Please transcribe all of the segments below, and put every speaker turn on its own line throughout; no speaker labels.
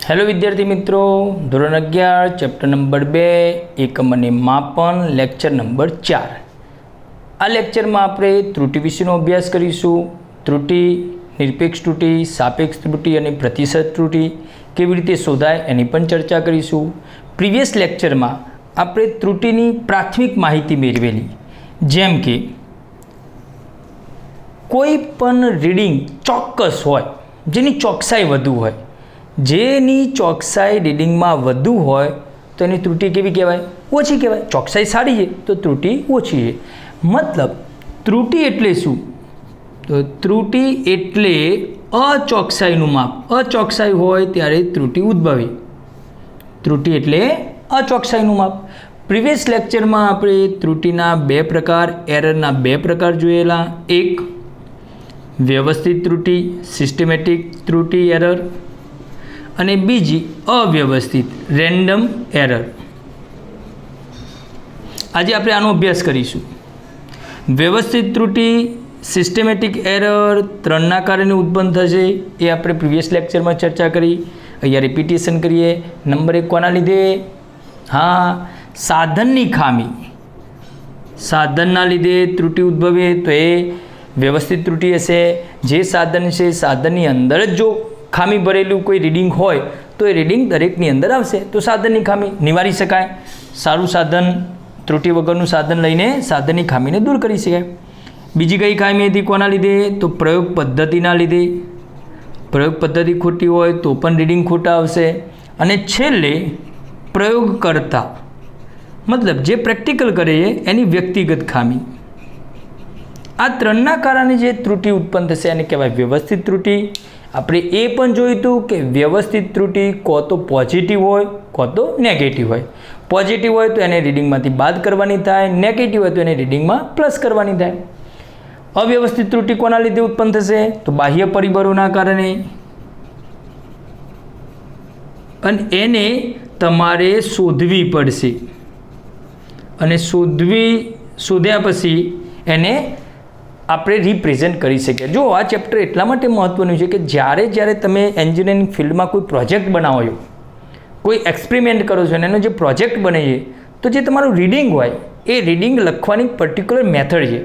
Hello विद्यार्थी मित्रों, ધોરણ 11 ચેપ્ટર નંબર 2 એકમ અને માપન લેક્ચર નંબર 4। આ લેક્ચરમાં આપણે ત્રુટિ વિશેનો અભ્યાસ કરીશું। ત્રુટિ, નિરપેક્ષ ત્રુટિ, સાપેક્ષ ત્રુટિ અને પ્રતિશત ત્રુટિ કેવી રીતે શોધાય એની પણ ચર્ચા કરીશું। પ્રીવિયસ લેક્ચરમાં આપણે ત્રુટિની પ્રાથમિક માહિતી મેળવેલી, જેમ કે કોઈ પણ રીડિંગ ચોક્કસ હોય જેની ચોકસાઈ વધુ હોય, જેની ચોકસાઈ રીડિંગમાં વધુ હોય તો એની ત્રુટિ કેવી કહેવાય? ઓછી કહેવાય। ચોકસાઈ સારી છે તો ત્રુટિ ઓછી છે। મતલબ ત્રુટિ એટલે શું? તો ત્રુટિ એટલે અચોકસાઈનું માપ। અચોકસાઈ હોય ત્યારે ત્રુટિ ઉદ્ભવે। ત્રુટિ એટલે અચોકસાઈનું માપ। પ્રીવિયસ લેક્ચરમાં આપણે ત્રુટિના બે પ્રકાર, એરરના બે પ્રકાર જોયેલા। એક વ્યવસ્થિત ત્રુટિ, સિસ્ટમેટિક ત્રુટિ એરર, અને બીજી અવ્યવસ્થિત રેન્ડમ એરર। આજે આપણે આનો અભ્યાસ કરીશું। વ્યવસ્થિત ત્રુટિ, સિસ્ટમેટિક એરર ત્રણના કારણે ઉત્પન્ન થશે, એ આપણે પ્રીવિયસ લેક્ચરમાં ચર્ચા કરી। અહીંયા રિપીટેશન કરીએ। નંબર 1 કોના લીધે? હા, સાધનની ખામી। સાધનના લીધે ત્રુટિ ઉદ્ભવે તો એ વ્યવસ્થિત ત્રુટિ હશે। જે સાધન છે સાધનની અંદર જ જો ખામી ભરેલું કોઈ રીડિંગ હોય તો એ રીડિંગ દરેકની અંદર આવશે, તો સાધનની ખામી નિવારી શકાય। સારું સાધન, ત્રુટિ વગરનું સાધન લઈને સાધનની ખામીને દૂર કરી શકાય। બીજી કઈ ખામી હતી? કોના લીધે? તો પ્રયોગ પદ્ધતિના લીધે। પ્રયોગ પદ્ધતિ ખોટી હોય તો પણ રીડિંગ ખોટા આવશે। અને છેલ્લે પ્રયોગકર્તા, મતલબ જે પ્રેક્ટિકલ કરે છે એની વ્યક્તિગત ખામી। આ ત્રણના કારણે જે ત્રુટિ ઉત્પન્ન થશે એને કહેવાય વ્યવસ્થિત ત્રુટિ। આપણે એ પણ જોયું હતું કે વ્યવસ્થિત ત્રુટિ કો તો પોઝિટિવ હોય કો તો નેગેટિવ હોય। પોઝિટિવ હોય તો એને રીડિંગમાંથી બાદ કરવાની થાય, નેગેટિવ હોય તો એને રીડિંગમાં પ્લસ કરવાની થાય। અવ્યવસ્થિત ત્રુટિ કોના લીધે ઉત્પન્ન થશે? તો બાહ્ય પરિબળોના કારણે, અને એને તમારે શોધવી પડશે, અને શોધ્યા પછી એને આપણે રિપ્રેઝેન્ટ કરી શકીએ। જો આ ચેપ્ટર એટલા માટે મહત્ત્વનું છે કે જ્યારે તમે એન્જિનિયરિંગ ફિલ્ડમાં કોઈ પ્રોજેક્ટ બનાવો છો, કોઈ એક્સપેરિમેન્ટ કરો છો અને એનો જે પ્રોજેક્ટ બને છે, તો જે તમારું રીડિંગ હોય એ રીડિંગ લખવાની પર્ટિક્યુલર મેથડ છે।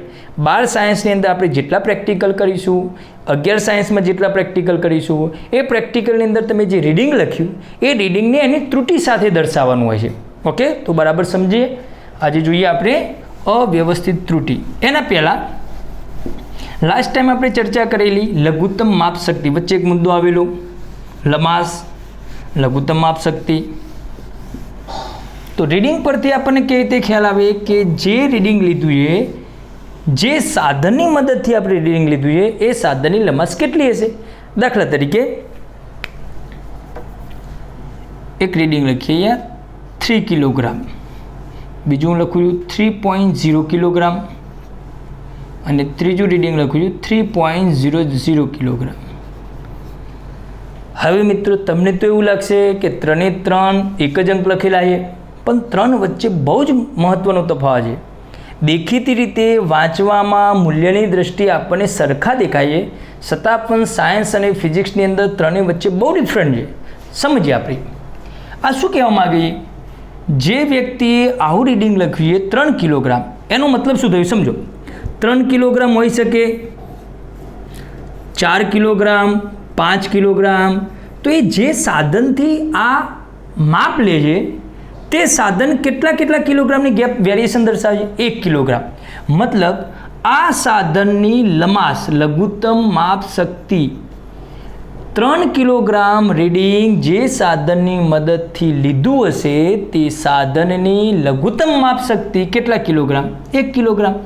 12 સાયન્સની અંદર આપણે જેટલા પ્રેક્ટિકલ કરીશું, 11 સાયન્સમાં જેટલા પ્રેક્ટિકલ કરીશું, એ પ્રેક્ટિકલની અંદર તમે જે રીડિંગ લખ્યું એ રીડિંગને એની ત્રુટિ સાથે દર્શાવવાનું હોય છે। ઓકે, તો બરાબર સમજીએ। આજે જોઈએ આપણે અવ્યવસ્થિત ત્રુટિ। એના પહેલાં લાસ્ટ ટાઈમ આપણે ચર્ચા કરેલી લઘુત્તમ માપ શક્તિ, વચ્ચે એક મુદ્દો આવેલો લમાસ, લઘુત્તમ માપ શક્તિ। તો રીડિંગ પરથી આપણને કેવી રીતે ખ્યાલ આવે કે જે રીડિંગ લીધું છે, જે સાધનની મદદથી આપણે રીડિંગ લીધું છે એ સાધનની લમાસ કેટલી હશે? દાખલા તરીકે એક રીડિંગ લખીએ અહીંયા 3 કિલોગ્રામ, બીજું લખ્યું 3.0 કિલોગ્રામ, અને ત્રીજું રીડિંગ લખ્યું 3.00 કિલોગ્રામ। હવે મિત્રો તમને તો એવું લાગશે કે 3 એ 3 એક જ અંક લખેલા છે, પણ 3 વચ્ચે બહુ જ મહત્ત્વનો તફાવત છે। દેખીતી રીતે વાંચવામાં મૂલ્યની દ્રષ્ટિએ આપણને સરખા દેખાય છે, છતાં પણ સાયન્સ અને ફિઝિક્સની અંદર 3 વચ્ચે બહુ ડિફરન્ટ છે। સમજીએ આપણે આ શું કહેવા માગે છે। જે વ્યક્તિએ આવું રીડિંગ લખ્યું છે 3 કિલોગ્રામ, એનો મતલબ શું થયું સમજો। 3 કિલોગ્રામ હોઈ શકે, 4 કિલોગ્રામ, 5 કિલોગ્રામ। તો એ જે સાધનથી આ માપ લે છે તે સાધન કેટલા કિલોગ્રામની ગેપ વેરિએશન દર્શાવે છે? 1 કિલોગ્રામ। મતલબ આ સાધનની લમાસ, લઘુત્તમ માપ શક્તિ 3 કિલોગ્રામ રીડિંગ જે સાધનની મદદથી લીધું હશે તે સાધનની લઘુત્તમ માપ શક્તિ કેટલા કિલોગ્રામ? 1 કિલોગ્રામ।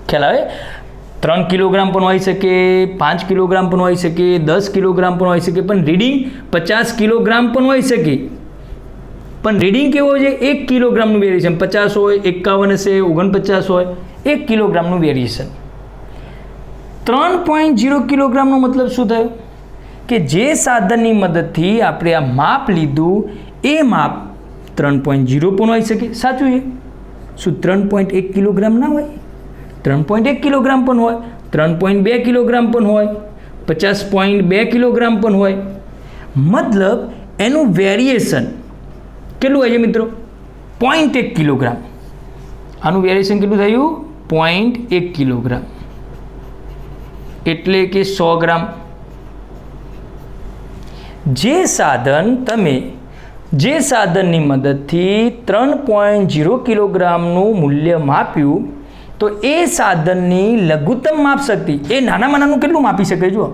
ખ્યાલ આવે? 3 કિલોગ્રામ પણ હોઈ શકે, 5 કિલોગ્રામ પણ હોઈ શકે, 10 કિલોગ્રામ પણ હોઈ શકે, પણ રીડિંગ 50 કિલોગ્રામ પણ હોઈ શકે, પણ રીડિંગ કેવો છે? 1 કિલોગ્રામનું વેરિએશન। 50 હોય, 51 હશે, 49 હોય, 1 કિલોગ્રામનું વેરિએશન। 3.0 કિલોગ્રામનો મતલબ શું થયો? કે જે સાધનની મદદથી આપણે આ માપ લીધું એ માપ 3.0 પણ હોઈ શકે। સાચું છે? શું 3.1 કિલોગ્રામ ના હોય? 3.1 કિલોગ્રામ પણ હોય, 3.2 કિલોગ્રામ પણ હોય, 50.2 કિલોગ્રામ પણ હોય। મતલબ એનું વેરિએશન કેટલું હોય છે મિત્રો? 0.1 કિલોગ્રામ. આનું વેરિએશન કેટલું થયું? 0.1 કિલોગ્રામ એટલે કે 100 ગ્રામ. જે સાધનની મદદથી 3.0 કિલોગ્રામનું મૂલ્ય માપ્યું તો એ સાધનની લઘુત્તમ માપ શક્તિ એ નાનામાં નાનું કેટલું માપી શકે? જો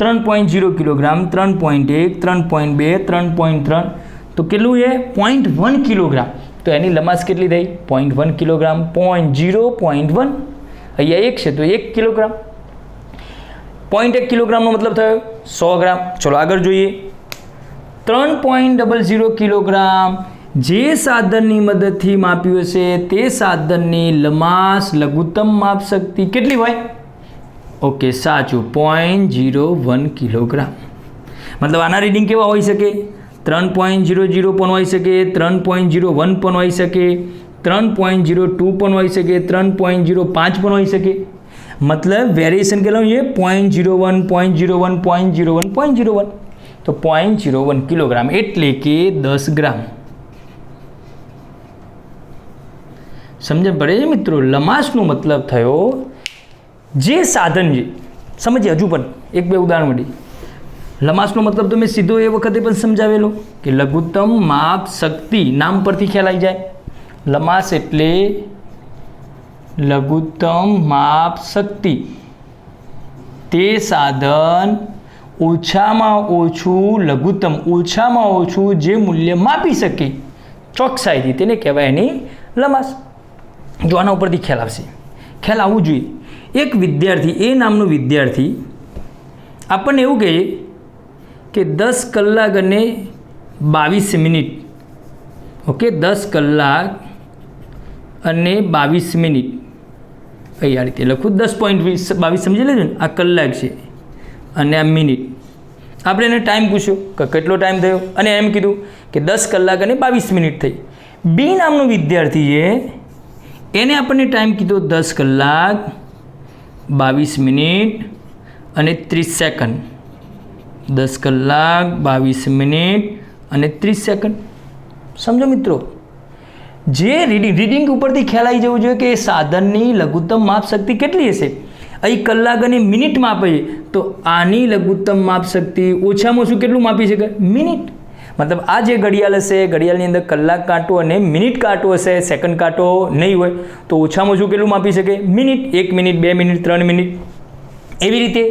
3.0 કિલોગ્રામ, 3.1, 3.2, 3.3 તો કેટલું છે? 0.1 કિલોગ્રામ. તો એની લંબાઈ કેટલી થઈ? 0.1 કિલોગ્રામ. 0.1 અહીંયા 1 છે તો 1 કિલોગ્રામ. 0.1 કિલોગ્રામનો મતલબ થયો 100 ગ્રામ. ચલો આગળ જોઈએ. 3.00 કિલોગ્રામ જે સાધનની મદદથી માપ્યું હશે તે સાધનની લંબાઈ લઘુત્તમ માપ શક્તિ કેટલી હોય? ઓકે, સાચું, 0.01 કિલોગ્રામ. મતલબ આના રીડિંગ કેવા હોઈ શકે? 3.00 પણ હોઈ શકે, 3.01 પણ હોઈ શકે, 3.02 પણ હોઈ શકે, 3.05 પણ હોઈ શકે. મતલબ વેરિએશન કેટલું છે? 0.01, 0.01, 0.01, 0.01. તો 0.01 કિલોગ્રામ એટલે કે 10 ગ્રામ. સમજણ પડે છે મિત્રો? લંબાઈનો મતલબ થયો જે સાધન છે. સમજીએ હજુ પણ એક બે ઉદાહરણ મળી. લંબાઈનો મતલબ તો મેં સીધો એ વખતે પણ સમજાવેલો કે લઘુત્તમ માપ શક્તિ નામ પરથી ખ્યાલ આવી જાય. લંબાઈ એટલે લઘુત્તમ માપ શક્તિ. તે સાધન ઓછામાં ઓછું જે મૂલ્ય માપી શકે ચોકસાઈથી તેને કહેવાય એની લંબાઈ. જો આના ઉપરથી ખ્યાલ આવશે, ખ્યાલ આવવું જોઈએ. એક વિદ્યાર્થી, એ નામનો વિદ્યાર્થી આપણને એવું કહે કે 10 કલાક અને 22 મિનિટ. ઓકે, 10 કલાક અને 22 મિનિટ. અહીં આ રીતે લખું 10.22 સમજી લેજો ને. આ કલાક છે અને આ મિનિટ. આપણે એને ટાઈમ પૂછ્યો કે કેટલો ટાઈમ થયો અને એમ કીધું કે 10 કલાક અને 22 મિનિટ થઈ. બી નામનો વિદ્યાર્થી છે, એને આપણને ટાઈમ કીધો 10 કલાક 22 મિનિટ અને 30 સેકન્ડ. 10 કલાક 22 મિનિટ અને 30 સેકન્ડ. સમજો મિત્રો? જે રીડિંગ ઉપરથી ખ્યાલ આવી જવું જોઈએ કે એ સાધનની લઘુત્તમ માપ શક્તિ કેટલી હશે. અહીં કલાક અને મિનિટમાં આપે છે તો આની લઘુત્તમ માપ શક્તિ ઓછામાં ઓછું કેટલું માપી શકાય? મિનિટ. મતલબ આ જે ઘડિયાળ હશે, ઘડિયાળની અંદર કલાક કાંટો અને મિનિટ કાંટો હશે, સેકન્ડ કાંટો નહીં હોય તો ઓછામાં ઓછું કેટલું માપી શકે? મિનિટ. 1 minute, 2 minute, 3 minute. એવી રીતે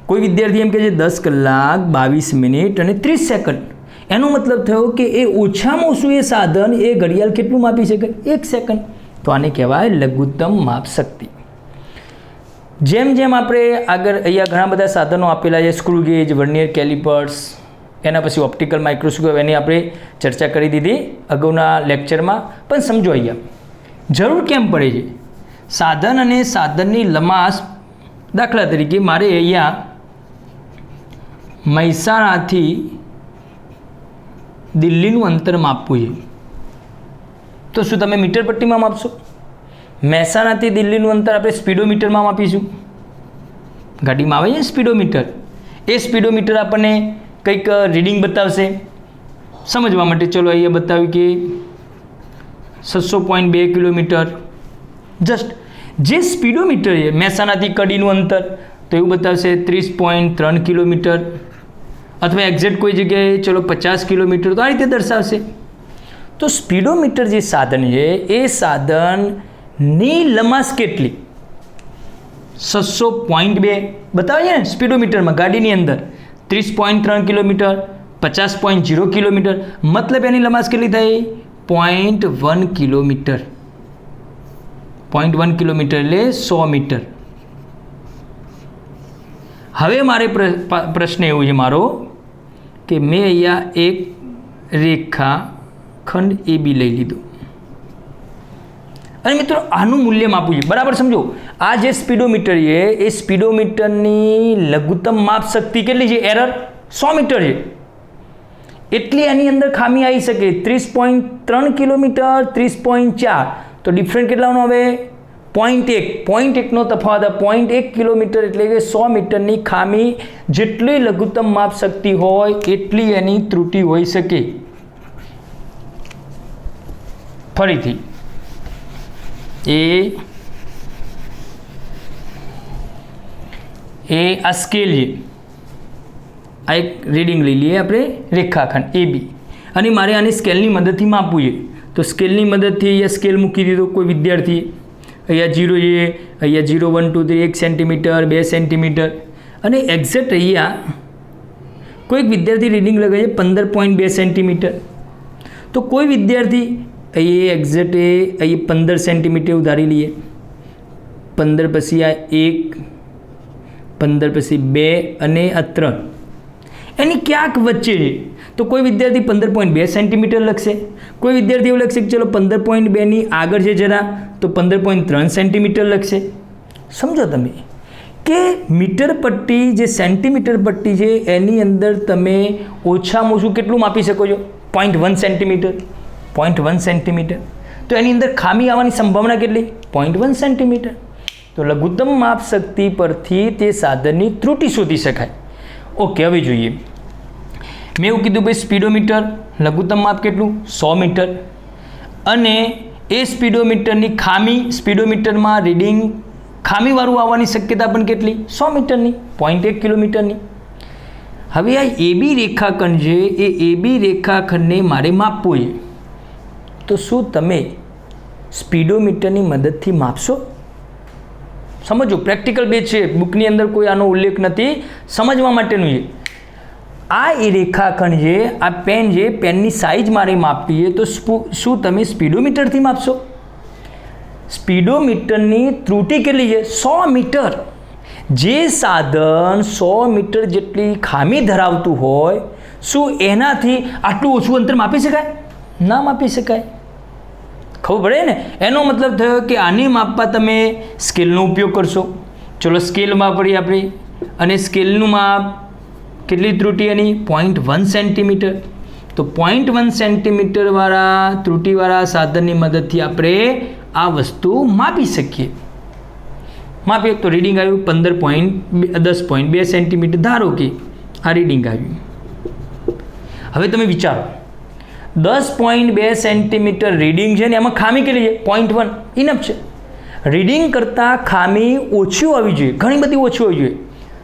કોઈ વિદ્યાર્થી એમ કહે છે 10 કલાક 22 મિનિટ અને 30 સેકન્ડ. એનો મતલબ થયો કે એ ઓછામાં ઓછું એ સાધન એ ઘડિયાળ કેટલું માપી શકે? 1 સેકન્ડ. તો આને કહેવાય લઘુત્તમ માપ શક્તિ. જેમ જેમ આપણે આગળ અહીંયા ઘણા બધા સાધનો આપેલા છે, સ્ક્રૂ ગેજ, વર્નિયર કેલિપર્સ, એના પછી ઓપ્ટિકલ માઇક્રોસ્કોપ, એની આપણે ચર્ચા કરી દીધી અગાઉના લેક્ચરમાં. પણ સમજો અહીંયા જરૂર કેમ પડે છે સાધન અને સાધનની લંબાઈ. દાખલા તરીકે મારે અહીંયા મહેસાણાથી દિલ્હીનું અંતર માપવું છે તો શું તમે મીટર પટ્ટીમાં માપશો? મહેસાણાથી દિલ્હીનું અંતર આપણે સ્પીડોમીટરમાં માપીશું. ગાડીમાં આવે છે સ્પીડોમીટર. એ સ્પીડોમીટર આપણને કંઈક રીડિંગ બતાવશે. સમજવા માટે ચલો અહીંયા બતાવ્યું કે 600.2 કિલોમીટર. જસ્ટ જે સ્પીડોમીટર છે મહેસાણાથી કડીનું અંતર તો એવું બતાવશે 30.3 કિલોમીટર. અથવા એક્ઝેક્ટ કોઈ જગ્યાએ ચલો 50 કિલોમીટર તો આ રીતે દર્શાવશે. તો સ્પીડોમીટર જે સાધન છે એ સાધનની લંબાઈ કેટલી? 600.2 બતાવે છે ને સ્પીડોમીટરમાં. ગાડીની અંદર 30.3 કિલોમીટર, 50.0 કિલોમીટર. મતલબ એની લંબાઈ કેટલી થઈ? 0.1 કિલોમીટર. 0.1 કિલોમીટર એટલે 100 મીટર. હવે મારે પ્રશ્ન એવો છે મારો કે મેં અહીંયા એક રેખાખંડ AB લઈ લીધો અને મિત્રો આનું મૂલ્ય માપવું છે. બરાબર સમજો? આ જે સ્પીડોમીટર છે એ સ્પીડોમીટરની લઘુત્તમ માપ શક્તિ કેટલી છે? એરર 100 મીટર છે. એટલી એની અંદર ખામી આવી શકે. 30.3 કિલોમીટર, 30.4 તો ડિફરન્ટ કેટલાનો આવે? 0.1નો તફાવત 0.1 કિલોમીટર એટલે કે 100 મીટરની ખામી જેટલી લઘુત્તમ માપ શક્તિ હોય એટલી એની ત્રુટિ હોઈ શકે. ફરીથી આ સ્કેલ છે, આ એક રીડિંગ લઈ લઈએ આપણે રેખાખંડ AB અને મારે આની સ્કેલની મદદથી માપવું છે. તો સ્કેલની મદદથી અહીંયા સ્કેલ મૂકી દીધો કોઈ વિદ્યાર્થીએ, અહીંયા 0 છે, અહીંયા 0 1 2 3 1 સેન્ટીમીટર 2 સેન્ટીમીટર અને એક્ઝેક્ટ અહીંયા કોઈક વિદ્યાર્થી રીડિંગ લગાવે છે 15.2 સેન્ટીમીટર. તો કોઈ વિદ્યાર્થી અહીંયા એક્ઝેક્ટ અહીંયા 15 સેન્ટીમીટર ઉધારી લઈએ, 15 પછી આ 1, 15 પછી 2 અને આ 3 એની ક્યાંક વચ્ચે છે. તો કોઈ વિદ્યાર્થી 15.2 સેન્ટીમીટર લખશે, કોઈ વિદ્યાર્થી એવું લખશે કે ચલો 15.2ની આગળ છે જરા તો 15.3 સેન્ટીમીટર લખશે. સમજો તમે કે મીટર પટ્ટી જે સેન્ટીમીટર પટ્ટી છે એની અંદર તમે ઓછામાં ઓછું કેટલું માપી શકો છો? 0.1 સેન્ટીમીટર. 0.1 સેન્ટીમીટર તો એની અંદર ખામી આવવાની સંભાવના કેટલી? 0.1 સેન્ટીમીટર. તો લઘુત્તમ માપ શક્તિ પરથી તે સાધનની ત્રુટિ શોધી શકાય. ઓકે, હવે જોઈએ. મેં એવું કીધું ભાઈ સ્પીડોમીટર લઘુત્તમ માપ કેટલું? 100 મીટર અને એ સ્પીડોમીટરની ખામી, સ્પીડોમીટરમાં રીડિંગ ખામીવાળું આવવાની શક્યતા પણ કેટલી? 100 મીટરની, 0.1 કિલોમીટરની. હવે આ AB રેખાખંડ છે એ AB રેખાખંડને મારે માપવું છે. તો શું તમે સ્પીડોમીટરની મદદથી માપશો? સમજો, પ્રેક્ટિકલ બેચ છે, બુકની અંદર કોઈ આનો ઉલ્લેખ નથી, સમજવા માટેનું છે. આ એ રેખાખંડ છે, આ પેન છે, પેનની સાઇઝ મારે માપવી છે. તો શું તમે સ્પીડોમીટરથી માપશો? સ્પીડોમીટરની ત્રુટિ કેટલી છે? 100 મીટર. જે સાધન 100 મીટર જેટલી ખામી ધરાવતું હોય શું એનાથી આટલું ઓછું અંતર માપી શકાય? ના માપી શકાય. ખબર પડે ને? એનો મતલબ થયો કે આને માપવા તમે સ્કેલનો ઉપયોગ કરશો. ચલો સ્કેલ વાપરીએ આપણે અને સ્કેલનું માપ કેટલી ત્રુટિ એની? 0.1 સેન્ટીમીટર. તો 0.1 સેન્ટીમીટરવાળા ત્રુટિવાળા સાધનની મદદથી આપણે આ વસ્તુ માપી શકીએ. માપીએ તો રીડિંગ આવ્યું 10.2 સેન્ટીમીટર. ધારો કે આ રીડિંગ આવ્યું. હવે તમે વિચારો 10.2 સેન્ટીમીટર રીડિંગ છે ને એમાં ખામી કેટલી છે? 0.1 ઇનફ છે. રીડિંગ કરતાં ખામી ઓછી હોવી જોઈએ, ઘણી બધી ઓછી હોવી જોઈએ.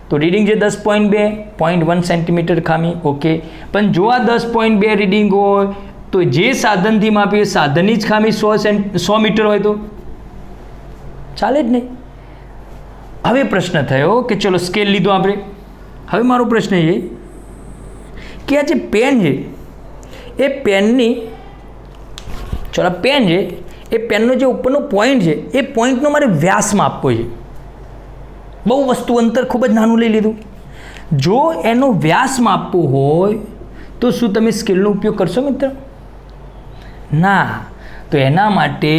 તો રીડિંગ છે 10.2, 0.1 સેન્ટીમીટર ખામી. ઓકે, પણ જો આ 10.2 રીડિંગ હોય તો જે સાધનથી માપીએ સાધનની જ ખામી 100 મીટર હોય તો ચાલે જ નહીં. હવે પ્રશ્ન થયો કે ચલો સ્કેલ લીધો આપણે. હવે મારો પ્રશ્ન એ કે આ જે પેન છે એ પેનની, ચલો પેન છે એ પેનનો જે ઉપરનો પોઈન્ટ છે એ પોઈન્ટનો મારે વ્યાસ માપવો છે. બહુ વસ્તુ અંતર ખૂબ જ નાનું લઈ લીધું. જો એનો વ્યાસ માપવો હોય તો શું તમે સ્કેલનો ઉપયોગ કરશો મિત્ર? ના. તો એના માટે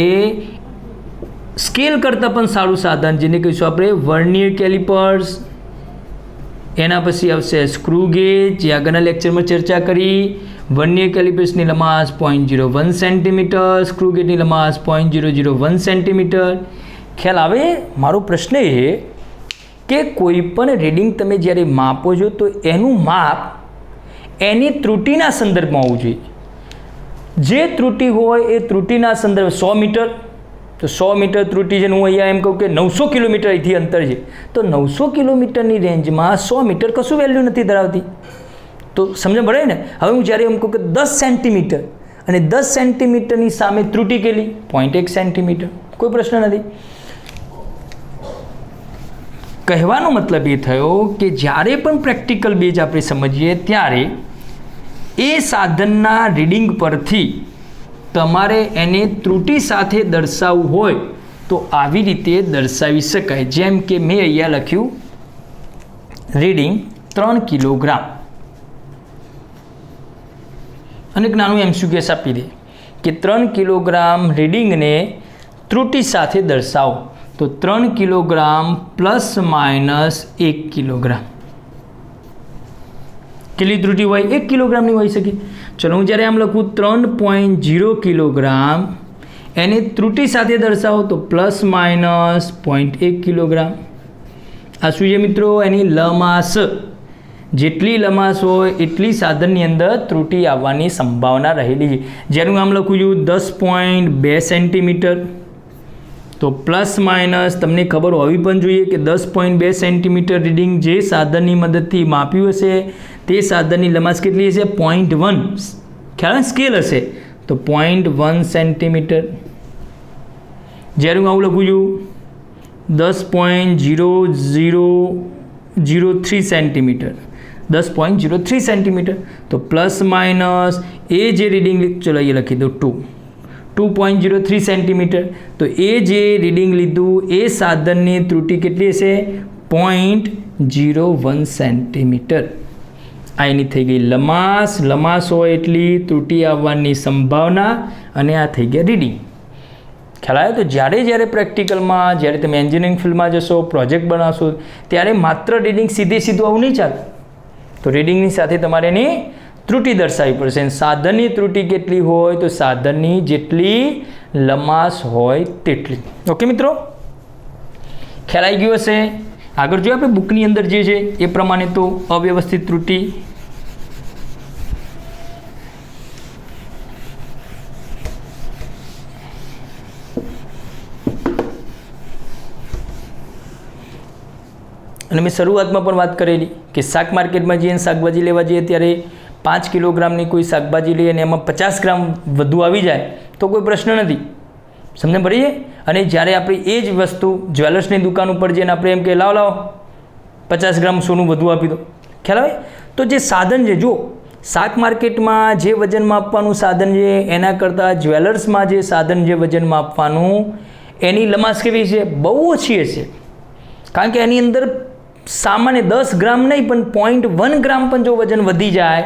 સ્કેલ કરતાં પણ સારું સાધન જેને કહીશું આપણે વર્નિયર કેલિપર્સ. એના પછી આવશે સ્ક્રૂ ગેજ, જે આગળના લેક્ચરમાં ચર્ચા કરી. વર્નિયર કેલિપર્સની લંબાઈ 0.01 સેન્ટીમીટર, સ્ક્રૂ ગેજની લંબાઈ 0.001 સેન્ટીમીટર. ખ્યાલ આવે? મારો પ્રશ્ન એ કે કોઈ પણ રીડિંગ તમે જ્યારે માપો છો તો એનું માપ એની ત્રુટિના સંદર્ભમાં હોવું જોઈએ. જે ત્રુટિ હોય એ ત્રુટિના સંદર્ભ 100 મીટર, તો 100 મીટર ત્રુટિ છે. હું અહીંયા એમ કહું કે 900 કિલોમીટર અહીંથી અંતર છે, તો 900 કિલોમીટરની રેન્જમાં 100 મીટર કશું વેલ્યુ નથી ધરાવતી. તો સમજ પડે ને? હવે હું જ્યારે એમ કહું કે 10 સેન્ટીમીટર અને 10 સેન્ટીમીટરની સામે ત્રુટિ કેટલી? 0.1 સેન્ટીમીટર. કોઈ પ્રશ્ન નથી. કહેવાનો મતલબ એ થયો કે જ્યારે પણ પ્રેક્ટિકલ બેઝ આપણે સમજીએ ત્યારે એ સાધનના રીડિંગ પરથી તમારે એને ત્રુટિ સાથે દર્શાવવું હોય તો આવી રીતે દર્શાવી શકાય. જેમ કે મેં અહીંયા લખ્યું રીડિંગ 3 કિલોગ્રામ અને એક નાનું MCQ આપી દે કે 3 કિલોગ્રામ રીડિંગને ત્રુટિ સાથે દર્શાવો. તો 3 કિલોગ્રામ પ્લસ માઇનસ 1 કિલોગ્રામ. કેટલી ત્રુટિ હોય? 1 કિલોગ્રામની હોઈ શકે. ચલો હું જ્યારે આમ લખું 3.0 કિલોગ્રામ એને ત્રુટિ સાથે દર્શાવો તો પ્લસ માઇનસ 0.1 કિલોગ્રામ. આ શું છે મિત્રો? એની લમાસ. જેટલી લમાસ હોય એટલી સાધનની અંદર ત્રુટિ આવવાની સંભાવના રહેલી છે. જેનું નામ લખું છું 10.2 સેન્ટીમીટર. તો પ્લસ માઇનસ તમને ખબર હોવી પણ જોઈએ કે 10.2 સેન્ટીમીટર રીડિંગ જે સાધનની મદદથી માપ્યું હશે તે સાધનની લંબાઈ કેટલી હશે? 0.1. ખ્યાલ સ્કેલ હશે તો 0.1 સેન્ટીમીટર. જ્યારે હું આવું લખું છું 10.0003 સેન્ટીમીટર, 10.03 સેન્ટીમીટર. તો પ્લસ માઇનસ એ જે રીડિંગ, ચલો એ લખી દો 2.03 સેન્ટીમીટર. તો એ જે રીડિંગ લીધું એ સાધનની ત્રુટિ કેટલી હશે? 0.01 સેન્ટીમીટર. આ એની થઈ ગઈ લમાસ. લમાસ હોય એટલી ત્રુટિ આવવાની સંભાવના, અને આ થઈ ગયા રીડિંગ. ખ્યાલ આવ્યો? તો જ્યારે પ્રેક્ટિકલમાં, જ્યારે તમે એન્જિનિયરિંગ ફિલ્ડમાં જશો, પ્રોજેક્ટ બનાવશો, ત્યારે માત્ર રીડિંગ સીધું આવું નહીં ચાલે. તો રીડિંગની સાથે તમારે એની ત્રુટિ દર્શાવવી પડશે. સાધનની ત્રુટિ કેટલી હોય? તો સાધનની જેટલી લમાસ હોય તેટલી. ઓકે મિત્રો, ખ્યાલ આવી ગયો હશે? આગળ જોઈએ આપણે બુકની અંદર જે છે એ પ્રમાણે. તો અવ્યવસ્થિત ત્રુટિ, અને મેં શરૂઆતમાં પણ વાત કરેલી કે શાક માર્કેટમાં જઈએ, શાકભાજી લેવા જઈએ ત્યારે 5 કિલોગ્રામની કોઈ શાકભાજી લઈએ અને એમાં 50 ગ્રામ વધુ આવી જાય તો કોઈ પ્રશ્ન નથી. સમજણ પડી જાય? અને જ્યારે આપણે એ જ વસ્તુ જ્વેલર્સની દુકાન ઉપર જઈને આપણે એમ કે લાવો 50 ગ્રામ સોનું વધુ આપી દો. ખ્યાલ આવે? તો જે સાધન છે, જો શાક માર્કેટમાં જે વજન માપવાનું સાધન છે એના કરતાં જ્વેલર્સમાં જે સાધન છે વજન માપવાનું, એની લમાસ કેવી છે? બહુ ઓછી હશે. કારણ કે એની અંદર સામાન્ય 10 ગ્રામ નહીં પણ 0.1 ગ્રામ પણ જો વજન વધી જાય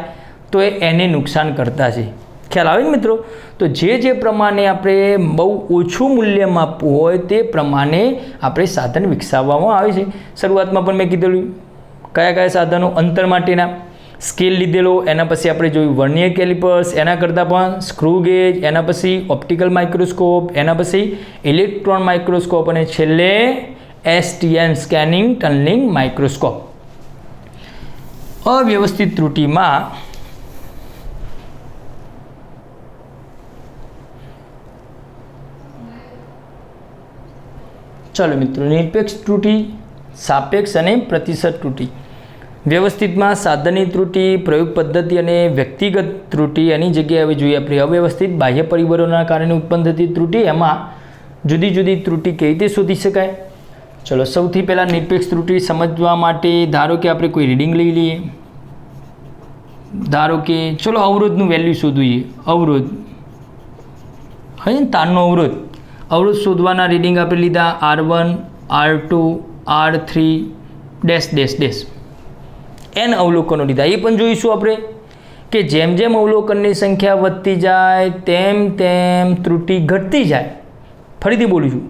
તો એને નુકસાન કરતા છે. ખ્યાલ આવે ને મિત્રો? તો જે પ્રમાણે આપણે બહુ ઓછું મૂલ્ય માપવું હોય તે પ્રમાણે આપણે સાધન વિકસાવવામાં આવે છે. શરૂઆતમાં પણ મેં કીધેલું કયા સાધનો અંતર માટેના સ્કેલ લીધેલો, એના પછી આપણે જોયું વર્નિયર કેલિપર્સ, એના કરતાં પણ સ્ક્રૂ ગેજ, એના પછી ઓપ્ટિકલ માઇક્રોસ્કોપ, એના પછી ઇલેક્ટ્રોન માઇક્રોસ્કોપ, અને છેલ્લે STM સ્કેનિંગ ટનલિંગ માઇક્રોસ્કોપ. અવ્યવસ્થિત ત્રુટિમાં ચાલો મિત્રો, નિરપેક્ષ ત્રુટિ, સાપેક્ષ અને પ્રતિશત ત્રુટિ. વ્યવસ્થિતમાં સાધનની ત્રુટિ, પ્રયોગ પદ્ધતિ અને વ્યક્તિગત ત્રુટિ. એની જગ્યાએ હવે જોઈએ આપણે અવ્યવસ્થિત બાહ્ય પરિબળોના કારણે ઉત્પન્ન થતી ત્રુટિ. એમાં જુદી જુદી ત્રુટિ કઈ રીતે શોધી શકાય? ચલો, સૌથી પહેલાં નિરપેક્ષ ત્રુટિ સમજવા માટે ધારો કે આપણે કોઈ રીડિંગ લઈ લઈએ. ધારો કે ચલો અવરોધનું વેલ્યુ શોધવું. અવરોધ હોય ને, તારનો અવરોધ શોધવાના રીડિંગ આપણે લીધા R1, R2, R3 dash. n અવલોકનો લીધા. એ પણ જોઈશું આપણે કે જેમ અવલોકનની સંખ્યા વધતી જાય તેમ ત્રુટિ ઘટતી જાય. ફરીથી બોલું છું,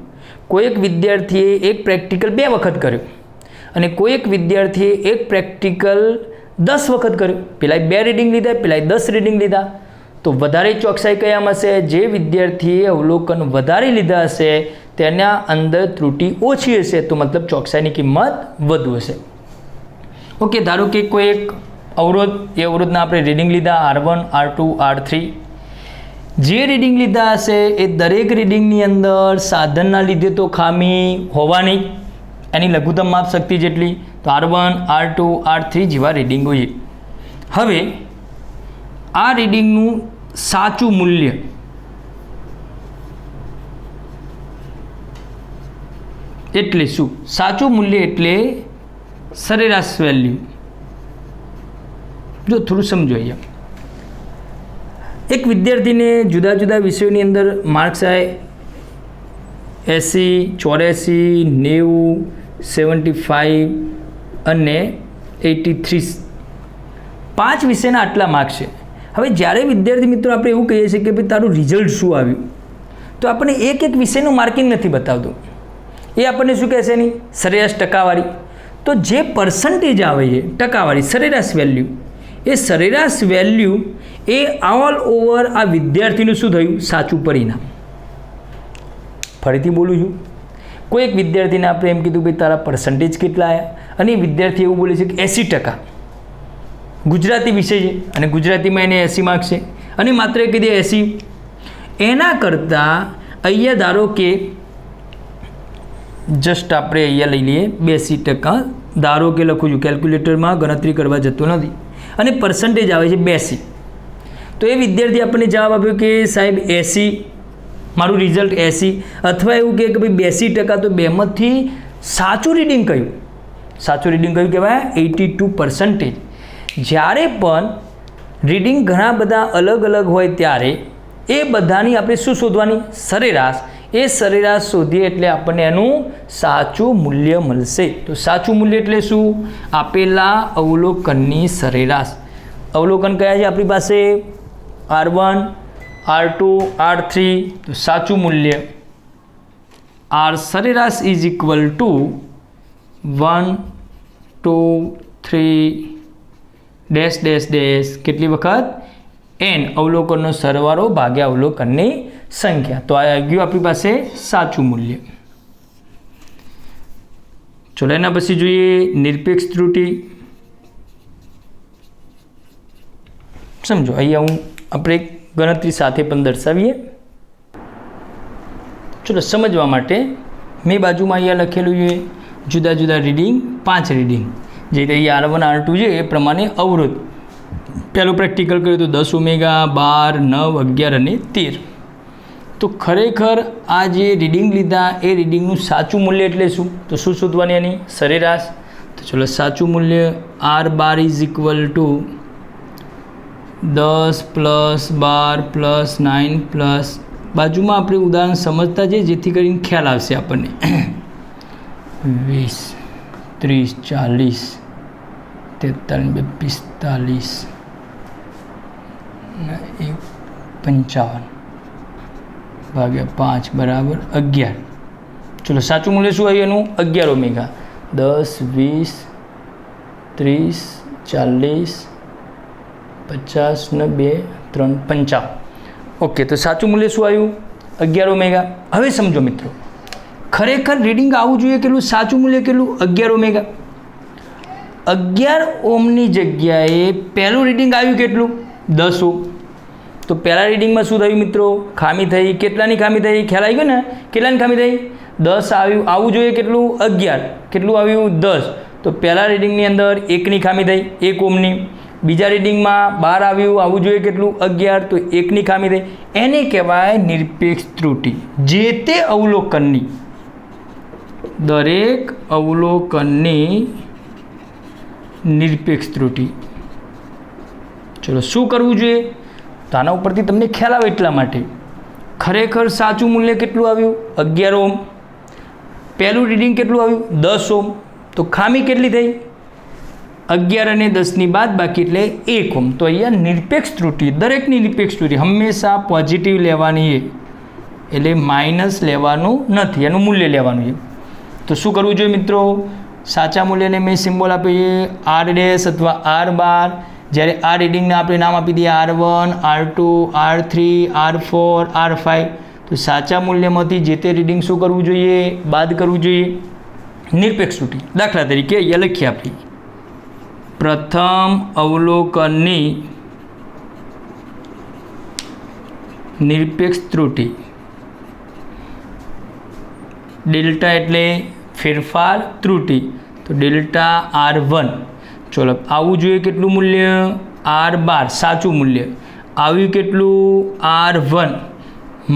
કોઈ એક વિદ્યાર્થીએ એક પ્રેક્ટિકલ 2 વખત કર્યો અને કોઈ એક વિદ્યાર્થીએ એક પ્રેક્ટિકલ 10 વખત કર્યો. પેલાએ 2 રીડિંગ લીધા, પેલાએ 10 રીડિંગ લીધા. તો વધારે ચોકસાઈ કયામાં હશે? જે વિદ્યાર્થીએ અવલોકન વધારે લીધા હશે તેના અંદર ત્રુટિ ઓછી હશે, તો મતલબ ચોકસાઈની કિંમત વધુ હશે. ઓકે, ધારો કે કોઈ એક અવરોધ, એ અવરોધના આપણે રીડિંગ લીધા R1, R2, R3. જે રીડિંગ લીધા હશે એ દરેક રીડિંગની અંદર સાધનના લીધે તો ખામી હોવાની, એની લઘુત્તમ માપ શક્તિ જેટલી. તો R1, R2, R3 જેવા રીડિંગ હોય. હવે આ રીડિંગનું સાચું મૂલ્ય એટલે શું? સાચું મૂલ્ય એટલે સરેરાશ વેલ્યુ. જો થોડું સમજો અહીંયા, એક વિદ્યાર્થીને જુદા જુદા વિષયોની અંદર માર્ક્સ આવે 80, 84, 90, 75 અને 83. 5 વિષયના આટલા માર્ક્સ છે. હવે જ્યારે વિદ્યાર્થી મિત્રો આપણે એવું કહીએ છીએ કે ભાઈ તારું રિઝલ્ટ શું આવ્યું, તો આપણને એક વિષયનું માર્કિંગ નથી બતાવતું. એ આપણને શું કહેશે? એની સરેરાશ ટકાવારી. તો જે પર્સન્ટેજ આવે છે, ટકાવારી, સરેરાશ વેલ્યુ, એ સરેરાશ વેલ્યુ એ ઓલ ઓવર આ વિદ્યાર્થીનું શું થયું? સાચું પરિણામ. ફરીથી બોલું છું, કોઈ એક વિદ્યાર્થીને આપણે એમ કીધું ભાઈ તારા પર્સન્ટેજ કેટલા આવ્યા, અને એ વિદ્યાર્થી એવું બોલે છે કે 80%, ગુજરાતી વિષય છે અને ગુજરાતીમાં એને 80 માર્ક્સ છે, અને માત્ર કીધે 80, એના કરતાં અહીંયા ધારો કે જસ્ટ આપણે અહીંયા લઈ લઈએ 82%, ધારો કે લખું છું, કેલ્ક્યુલેટરમાં ગણતરી કરવા જતું નથી, અને પર્સન્ટેજ આવે છે 82, તો એ વિદ્યાર્થી આપણને જવાબ આપ્યો કે સાહેબ 80, મારું રિઝલ્ટ 80, અથવા એવું કહે કે ભાઈ 82%, તો બેમાંથી સાચું રીડિંગ કયું? સાચું રીડિંગ કયું કહેવાય? 82%. જ્યારે પણ રીડિંગ ઘણા બધા અલગ અલગ હોય ત્યારે એ બધાની આપણે શું શોધવાની? સરેરાશ. એ સરેરાશ શોધીએ એટલે આપણને એનું સાચું મૂલ્ય મળશે. તો સાચું મૂલ્ય એટલે શું? આપેલા અવલોકનની સરેરાશ. અવલોકન કયા છે આપણી પાસે? R1, R2, R3. તો સાચું મૂલ્ય R સરેરાશ is equal two 1, 2, 3 dash dash dash કેટલી વખત? n અવલોકનનો સરવાળો ભાગ્યા અવલોકનની સંખ્યા. તો આ આવી ગયું આપણી પાસે સાચું મૂલ્ય. ચલો એના પછી જોઈએ નિરપેક્ષ ત્રુટિ. સમજો અહીંયા હું આપણે ગણતરી સાથે પણ દર્શાવીએ. ચલો સમજવા માટે મેં બાજુમાં અહીંયા લખેલું છે જુદા જુદા રીડિંગ, 5 રીડિંગ, જે રીતે R1, R2 છે એ પ્રમાણે અવરોધ. પહેલું પ્રેક્ટિકલ કર્યું તો 10 ઓમેગા, 12, 9, 11 અને 13. તો ખરેખર આ જે રીડિંગ લીધા એ રીડિંગનું સાચું મૂલ્ય એટલે શું? તો શું શોધવાની એની? સરેરાશ. તો ચલો સાચું મૂલ્ય R12 is equal two 10 plus 12 plus 9 plus, બાજુમાં આપણે ઉદાહરણ સમજતા જઈએ જેથી કરીને ખ્યાલ આવશે આપણને. 20, 30, 40, 43, 45, 55 ભાગ્યા 5 બરાબર 11. ચલો સાચું મૂલ્ય શું આવ્યું એનું? 11 ઓમેગા. 10, 20, 30, 40, 50 ને 2, 3, 55. ઓકે, તો સાચું મૂલ્ય શું આવ્યું? 11 ઓમેગા. હવે સમજો મિત્રો, ખરેખર રીડિંગ આવવું જોઈએ કેટલું? સાચું મૂલ્ય કેટલું? 11 ઓમેગા. 11 ઓમની જગ્યાએ પહેલું રીડિંગ આવ્યું કેટલું? 10 ઓમ. તો પહેલા રીડિંગમાં શું થયું મિત્રો? ખામી થઈ. કેટલાની ખામી થઈ? ખ્યાલ આવી ગયો ને? કેટલાની ખામી થઈ? 10 આવ્યું. આવવું જોઈએ કેટલું? 11. કેટલું આવ્યું? 10. તો પહેલા રીડિંગની અંદર 1ની ખામી થઈ, 1 ઓમની. બીજા રીડિંગમાં 12 આવ્યું. આવવું જોઈએ કેટલું? 11. તો 1ની ખામી થઈ. એને કહેવાય નિરપેક્ષ ત્રુટિ. જે તે અવલોકનની, દરેક અવલોકનની નિરપેક્ષ ત્રુટિ. ચલો શું કરવું જોઈએ? તો આના ઉપરથી તમને ખ્યાલ આવે એટલા માટે. ખરેખર સાચું મૂલ્ય કેટલું આવ્યું? 11 ઓમ. પહેલું રીડિંગ કેટલું આવ્યું? 10 ઓમ. તો ખામી કેટલી થઈ? 11 અને 10ની બાદ બાકી એટલે 1 ઓમ. તો અહીંયા નિરપેક્ષ ત્રુટિ, દરેકની નિરપેક્ષ ત્રુટિ હંમેશા પોઝિટિવ લેવાની છે, એટલે માઇનસ લેવાનું નથી, એનું મૂલ્ય લેવાનું છે. તો શું કરવું જોઈએ મિત્રો? સાચા મૂલ્યને મેં સિમ્બોલ આપ્યો છે R ડેશ અથવા R12. જ્યારે આ રીડિંગને આપણે નામ આપી દઈએ R1, R2, R3, R4, R5. તો સાચા મૂલ્યમાંથી જે તે રીડિંગ શું કરવું જોઈએ? બાદ કરવું જોઈએ. નિરપેક્ષ ત્રુટિ દાખલા તરીકે અહીંયા લખીએ આપણે, પ્રથમ અવલોકનની નિરપેક્ષ ત્રુટિ. ડેલ્ટા એટલે ફેરફાર, ત્રુટિ તો ડેલ્ટા R1. ચલો આવવું જોઈએ કેટલું મૂલ્ય? R12 સાચું મૂલ્ય. આવ્યું કેટલું? R1.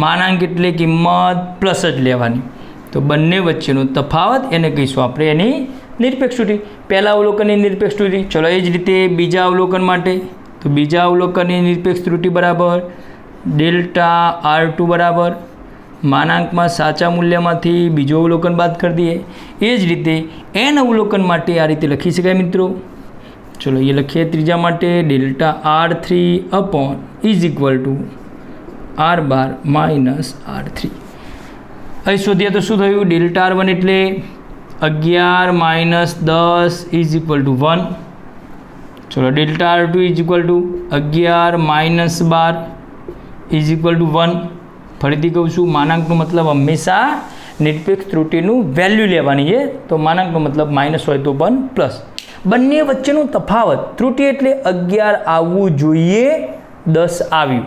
માનાંક એટલે કિંમત પ્લસ જ લેવાની. તો બંને વચ્ચેનો તફાવત એને કહીશું આપણે એની નિરપેક્ષ ત્રુટિ. પહેલા અવલોકનની નિરપેક્ષ ત્રુટિ. ચલો એ જ રીતે બીજા અવલોકન માટે, તો બીજા અવલોકનની નિરપેક્ષ ત્રુટિ બરાબર ડેલ્ટા R2 બરાબર માનાંકમાં સાચા મૂલ્યમાંથી બીજો અવલોકન બાદ કરી દઈએ. એ જ રીતે n અવલોકન માટે આ રીતે લખી શકાય મિત્રો. ચલો એ લખીએ. ત્રીજા માટે delta R3 upon is equal two R12 minus R3. અહીં શોધીએ તો શું થયું? ડેલ્ટા R1 એટલે 11 માઇનસ 10 ઇઝ ઇક્વલ ટુ 1. ચલો delta R2 is equal two 11 minus 12 is equal two 1. ફરીથી કહું છું, માનાંકનો મતલબ હંમેશા નિરપેક્ષ ત્રુટિનું વેલ્યુ લેવાની છે. તો માનાંકનો મતલબ માઇનસ હોય તો પણ પ્લસ. બંને વચ્ચેનો તફાવત, ત્રુટિ એટલે 11 આવવું જોઈએ 10 આવ્યું,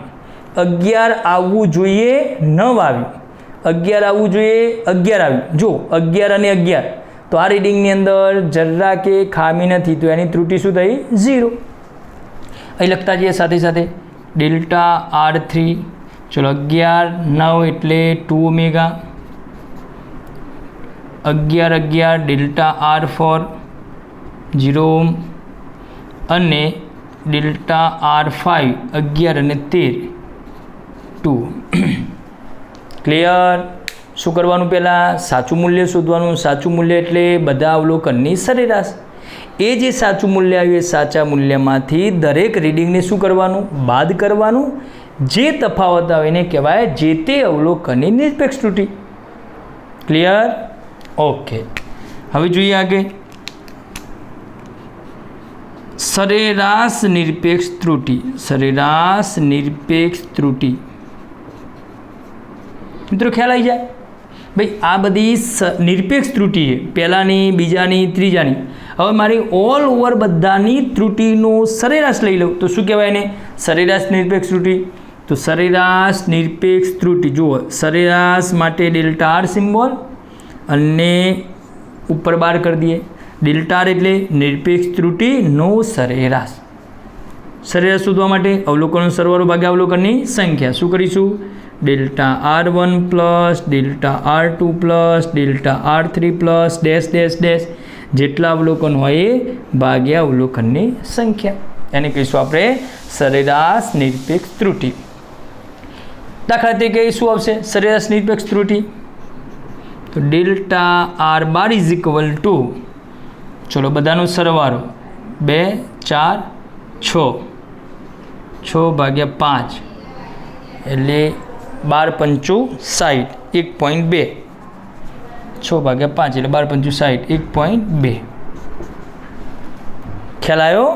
11 આવવું જોઈએ 9 આવ્યું, 11 આવવું જોઈએ 11 આવ્યું. જો 11 અને 11 તો આ રીડિંગની અંદર જરા કે ખામી નથી, તો એની ત્રુટિ શું થઈ? 0. અહીં લખતા જઈએ સાથે સાથે ડેલ્ટા R3. ચલો 11 9 એટલે 2 ઓમેગા, 11 11 ડેલ્ટા R4 0 ઓમ અને ડેલ્ટા R5 11 અને 13 2. ક્લિયર? શું કરવાનું? પહેલાં સાચું મૂલ્ય શોધવાનું. સાચું મૂલ્ય એટલે બધા અવલોકનની સરેરાશ. એ જે સાચું મૂલ્ય આવ્યું એ સાચા મૂલ્યમાંથી દરેક રીડિંગને શું કરવાનું? બાદ કરવાનું. જે તફાવત આવે એને કહેવાય જે તે અવલોકનની નિરપેક્ષ ત્રુટિ. ક્લિયર? ઓકે. હવે જોઈએ આગળ. સરેરાશ નિરપેક્ષ ત્રુટિ. સરેરાશ નિરપેક્ષ ત્રુટિ મિત્રો ખ્યાલ આવી જાય? ભાઈ આ બધી નિરપેક્ષ ત્રુટિ છે, પહેલાંની, બીજાની, ત્રીજાની. હવે મારી ઓલ ઓવર બધાની ત્રુટિનો સરેરાશ લઈ લઉં તો શું કહેવાય એને? સરેરાશ નિરપેક્ષ ત્રુટિ. તો સરેરાશ નિરપેક્ષ ત્રુટિ જુઓ, સરેરાશ માટે ડેલ્ટા R સિમ્બોલ અને ઉપર બાર કરી દઈએ. ડેલ્ટા R એટલે નિરપેક્ષ ત્રુટિનો સરેરાશ. સરેરાશ શોધવા માટે અવલોકનનો સરવાળો ભાગ્યા અવલોકનની સંખ્યા. શું કરીશું? Delta R1 plus delta R2 plus delta R3 plus dash dash dash જેટલા અવલોકન હોય એ ભાગ્યા અવલોકનની સંખ્યા. એને કહીશું આપણે સરેરાશ નિરપેક્ષ ત્રુટિ. દાખલા તરીકે શું આવશે સરેરાશ નિરપેક્ષ ત્રુટિ? તો delta R bar is equal two, ચલો બધાનો સરવાળો 2 4 6 ભાગ્યા 5 એટલે 12 પંચુ 60 1.2. 6 ભાગ્યા 5 એટલે 12 પંચુ 60 1.2. ખ્યાલ આવ્યો?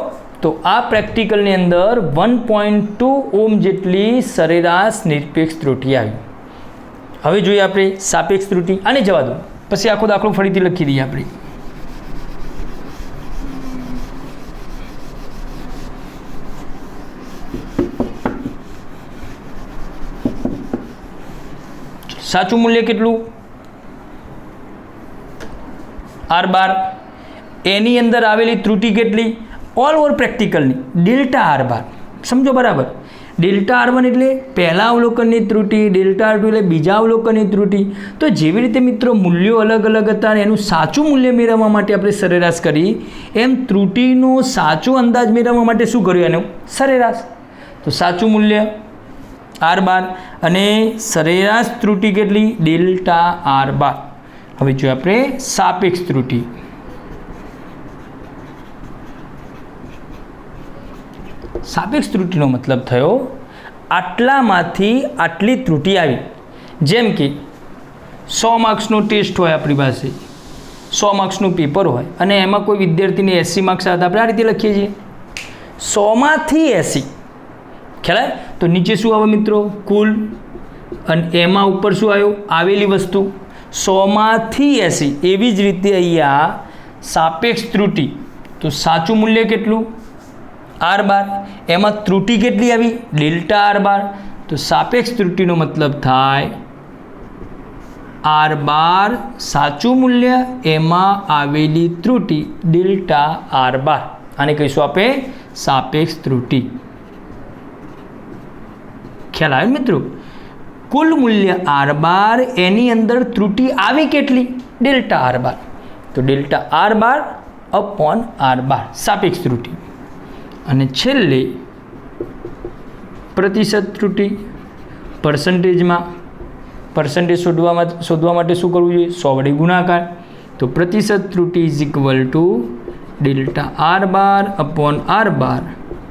તો આ પ્રેક્ટિકલની અંદર 1.2 ઓમ જેટલી સરેરાશ નિરપેક્ષ ત્રુટિ આવી. હવે જોઈએ આપણે સાપેક્ષ ત્રુટિ. આને જવા દો, પછી આખો દાખલો ફરીથી લખી દઈએ આપણે. સાચું મૂલ્ય કેટલું? R12. એની અંદર આવેલી ત્રુટિ કેટલી? ઓલ ઓવર પ્રેક્ટિકલની ડેલ્ટા R12. સમજો બરાબર? ડેલ્ટા R1 એટલે પહેલા અવલોકનની ત્રુટિ, ડેલ્ટા R2 એટલે બીજા અવલોકનની ત્રુટિ. તો જેવી રીતે મિત્રો મૂલ્યો અલગ અલગ હતા અને એનું સાચું મૂલ્ય મેળવવા માટે આપણે સરેરાશ કરી, એમ ત્રુટિનો સાચો અંદાજ મેળવવા માટે શું કર્યું? એનું સરેરાશ. તો સાચું મૂલ્ય R12 અને સરેરાશ ત્રુટિ કેટલી? Delta R12. હવે જોઈએ આપણે સાપેક્ષ ત્રુટિ. સાપેક્ષ ત્રુટિનો મતલબ થયો આટલામાંથી આટલી ત્રુટિ આવી. જેમ કે 100 માર્ક્સનો ટેસ્ટ હોય આપણી પાસે, 100 માર્ક્સનું પેપર હોય અને એમાં કોઈ વિદ્યાર્થીને 80 માર્ક્સ આવ્યા, આપણે આ રીતે લખીએ છીએ 100માંથી 80. ખ્યાલ? તો નીચે શું આવે મિત્રો? કુલ. અને એમાં ઉપર શું આવ્યું? આવેલી વસ્તુ. 100માંથી 80. એવી જ રીતે અહીંયા સાપેક્ષ ત્રુટિ. તો સાચું મૂલ્ય કેટલું? R12. એમાં ત્રુટિ કેટલી આવી? Delta R12. તો સાપેક્ષ ત્રુટિનો મતલબ થાય R12 સાચું મૂલ્ય, એમાં આવેલી ત્રુટિ ડેલ્ટા R12. આને કહીશું આપણે સાપેક્ષ ત્રુટિ. ખ્યાલ આવ્યો મિત્રો? કુલ મૂલ્ય R12, એની અંદર ત્રુટિ આવી કેટલી? Delta R12. તો ડેલ્ટા R12 અપોન R12 સાપેક્ષ ત્રુટિ. અને છેલ્લે પ્રતિશત ત્રુટિ. પર્સન્ટેજમાં પર્સન્ટેજ શોધવા માટે શું કરવું જોઈએ? 100 વડે ગુણાકાર. તો પ્રતિશત ત્રુટિ is equal to delta R12 upon R12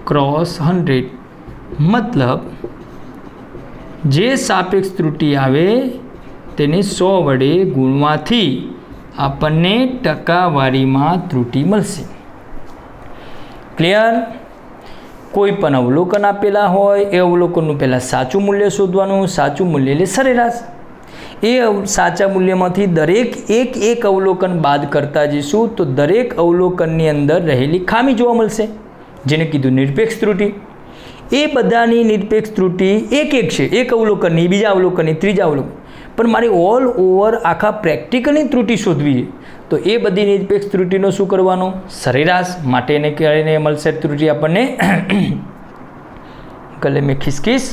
cross 100. મતલબ જે સાપેક્ષ ત્રુટિ આવે તેને 100 વડે ગુણવાથી આપણને ટકાવારીમાં ત્રુટિ મળશે. ક્લિયર? કોઈ પણ અવલોકન આપેલા હોય એ અવલોકનનું પહેલાં સાચું મૂલ્ય શોધવાનું. સાચું મૂલ્ય એટલે સરેરાશ. એ સાચા મૂલ્યમાંથી દરેક એક અવલોકન બાદ કરતા જઈશું તો દરેક અવલોકનની અંદર રહેલી ખામી જોવા મળશે, જેને કીધું નિરપેક્ષ ત્રુટિ. એ બધાની નિરપેક્ષ ત્રુટિ એક છે, એક અવલોકનની, બીજા અવલોકનની, ત્રીજા અવલોકન. પણ મારે ઓલ ઓવર આખા પ્રેક્ટિકલની ત્રુટિ શોધવી છે, તો એ બધી નિરપેક્ષ ત્રુટિનો શું કરવાનો? સરેરાશ. માટે એને કરીને મળશે ત્રુટિ આપણને ગલે મેં ખિસકીસ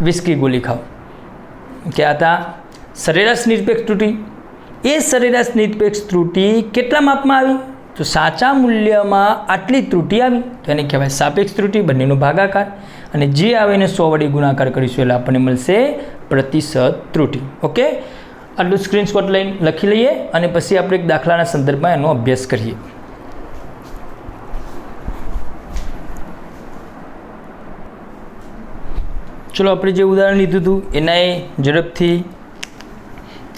વિસ્કી ગોલી ખાઓ, કે આ હતા સરેરાશ નિરપેક્ષ ત્રુટિ. એ સરેરાશ નિરપેક્ષ ત્રુટિ કેટલા માપમાં આવી? તો સાચા મૂલ્યમાં આટલી ત્રુટિ આવી, તો એને કહેવાય સાપેક્ષ ત્રુટિ. બંનેનો ભાગાકાર અને જે આવે એને 100 વડે ગુણાકાર કરીશું એટલે આપણને મળશે પ્રતિશત ત્રુટિ. ઓકે, આટલું સ્ક્રીનશોટ લઈને લખી લઈએ અને પછી આપણે એક દાખલાના સંદર્ભમાં એનો અભ્યાસ કરીએ. ચલો, આપણે જે ઉદાહરણ લીધું હતું એના એ ઝડપથી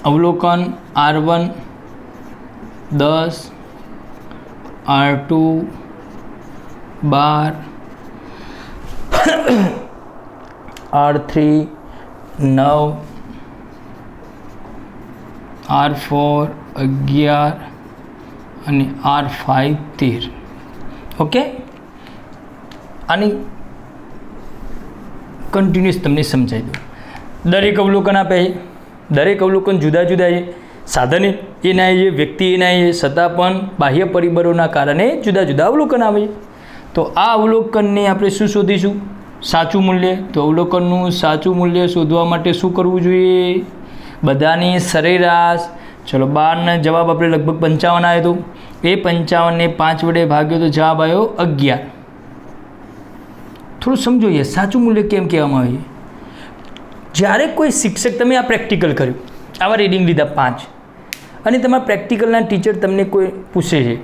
અવલોકન R1 10, R2 12, R3 9, R4 11 અને R5 13. ઓકે, આની કન્ટિન્યુઅસ તમને સમજાવી દઉં. દરેક અવલોકન આપે છે, દરેક અવલોકન જુદા જુદા છે, સાધન એના છે, વ્યક્તિ એના છે, છતાં પણ બાહ્ય પરિબળોના કારણે જુદા જુદા અવલોકન આવે છે. તો આ અવલોકનને આપણે શું શોધીશું? સાચું મૂલ્ય. તો અવલોકનનું સાચું મૂલ્ય શોધવા માટે શું કરવું જોઈએ? બધાની સરેરાશ. ચલો, 12 જવાબ આપણે લગભગ 55 આવ્યો હતો. એ 55ને 5 વડે ભાગ્યો તો જવાબ આવ્યો 11. થોડું સમજો, સાચું મૂલ્ય કેમ કહેવામાં આવે છે? જ્યારે કોઈ શિક્ષક, તમે આ પ્રેક્ટિકલ કર્યું, આવા રીડિંગ લીધા 5, અને તમારા પ્રેક્ટિકલના ટીચર તમને કોઈ પૂછે છે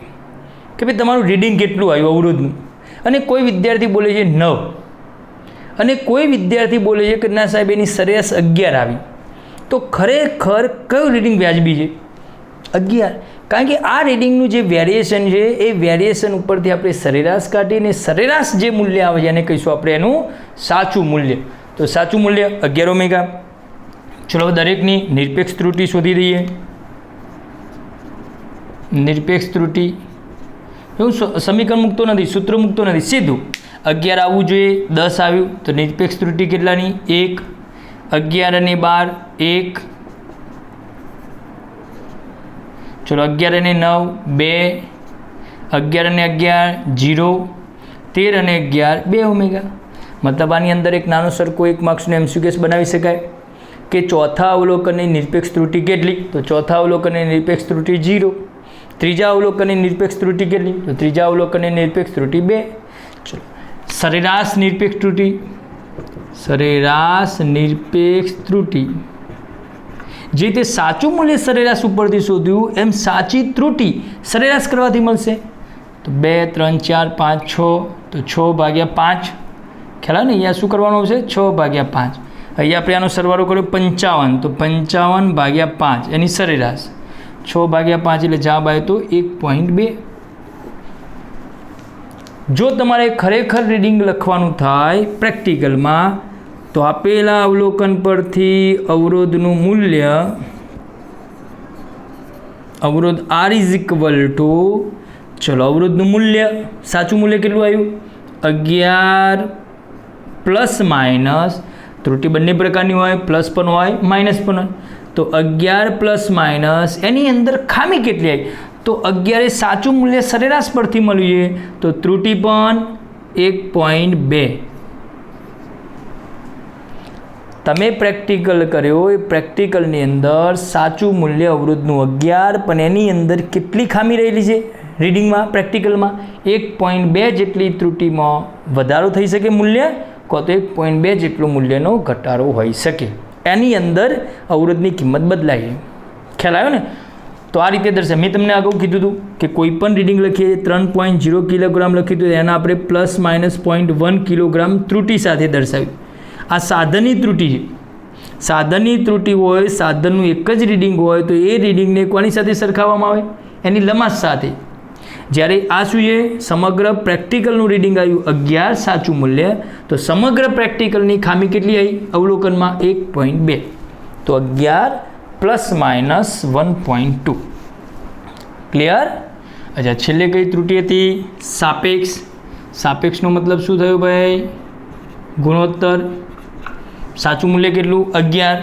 કે ભાઈ તમારું રીડિંગ કેટલું આવ્યું અવરોધનું, અને કોઈ વિદ્યાર્થી બોલે છે 9, અને કોઈ વિદ્યાર્થી બોલે છે કે ના સાહેબ એની સરેરાશ 11 આવી, તો ખરેખર કયું રીડિંગ વ્યાજબી છે? 11. કારણ કે આ રીડિંગનું જે વેરિએશન છે એ વેરિએશન ઉપરથી આપણે સરેરાશ કાઢીને સરેરાશ જે મૂલ્ય આવે છે એને કહીશું આપણે એનું સાચું મૂલ્ય. તો સાચું મૂલ્ય 11 ઓમેગા. ચલો, દરેકની નિરપેક્ષ ત્રુટિ શોધી દઈએ. નિરપેક્ષ ત્રુટિ એવું સમીકરણ મૂકતો નથી, સૂત્ર મૂકતો નથી, સીધું 11 આવવું જોઈએ, 10 આવ્યું, તો નિરપેક્ષ ત્રુટિ કેટલાની? 1. 11 અને 12 1. ચલો, 11 અને 9 2. 11 અને 11 0. 13 અને 11 2 ઓમેગા. મતલબ આની અંદર એક નાનો સરખો 1 માર્ક્સનો MCQ બનાવી શકાય કે ચોથા અવલોકનની નિરપેક્ષ ત્રુટિ કેટલી? તો ચોથા અવલોકનની નિરપેક્ષ ત્રુટિ 0. ત્રીજા અવલોકનની નિરપેક્ષ ત્રુટિ કેટલી? તો ત્રીજા અવલોકનની નિરપેક્ષ ત્રુટિ 2. ચલો, સરેરાશ નિરપેક્ષ ત્રુટિ. સરેરાશ નિરપેક્ષ ત્રુટિ જે તે સાચું મૂલ્ય સરેરાશ ઉપરથી શોધ્યું એમ સાચી ત્રુટિ સરેરાશ કરવાથી મળશે. તો 2 3 4 5 6, તો 6 ભાગ્યા 5. ખ્યાલ આવે ને? અહીંયા શું કરવાનું આવશે? 6 ભાગ્યા 5. અહીંયા આપણે આનો સરવાળો કર્યો 55, તો 55 ભાગ્યા 5 એની સરેરાશ. 6 ભાગ્યા 5 એટલે જવાબ આવ્યો તો 1.2. જો તમારે ખરેખર રીડિંગ લખવાનું થાય પ્રેક્ટિકલમાં, તો આપેલા અવલોકન પરથી અવરોધનું મૂલ્ય, અવરોધ R ઇઝ ઇક્વલ ટુ, ચલો અવરોધનું મૂલ્ય, સાચું મૂલ્ય કેટલું આવ્યું? 11 પ્લસ માઇનસ, ત્રુટિ બંને પ્રકારની હોય, પ્લસ પણ હોય માઇનસ પણ હોય. તો 11 પ્લસ માઇનસ એની અંદર ખામી કેટલી આવી? તો 11 એ સાચું મૂલ્ય સરેરાશ પરથી મળ્યું છે, તો ત્રુટિ પણ 1.2. તમે પ્રેક્ટિકલ કર્યો એ પ્રેક્ટિકલની અંદર સાચું મૂલ્ય અવરોધનું 11, પણ એની અંદર કેટલી ખામી રહેલી છે રીડિંગમાં? પ્રેક્ટિકલમાં 1.2 જેટલી ત્રુટિમાં વધારો થઈ શકે મૂલ્ય, કો તો 1.2 જેટલો મૂલ્યનો ઘટાડો હોઈ શકે. એની અંદર અવરોધની કિંમત બદલાય છે. ખ્યાલ આવ્યો ને? તો આ રીતે દર્શાવે. મેં તમને અગાઉ કીધું હતું કે કોઈ પણ રીડિંગ લખીએ 3.0 કિલોગ્રામ લખ્યું હતું, એના આપણે પ્લસ માઇનસ 0.1 કિલોગ્રામ ત્રુટિ સાથે દર્શાવ્યું. આ સાધનની ત્રુટિ છે. સાધનની ત્રુટિ હોય, સાધનનું એક જ રીડિંગ હોય, તો એ રીડિંગને કોની સાથે સરખાવવામાં આવે? એની લંબાસ સાથે. જ્યારે આ શું છે, સમગ્ર પ્રેક્ટિકલનું રીડિંગ આવ્યું 11 સાચું મૂલ્ય, તો સમગ્ર પ્રેક્ટિકલની ખામી કેટલી આવી અવલોકનમાં 1.2, તો 11 ± 1.2. ક્લિયર? અચ્છા, છેલ્લે કઈ ત્રુટિ હતી? સાપેક્ષ. સાપેક્ષનો મતલબ શું થયો ભાઈ? ગુણોત્તર. સાચું મૂલ્ય કેટલું? 11.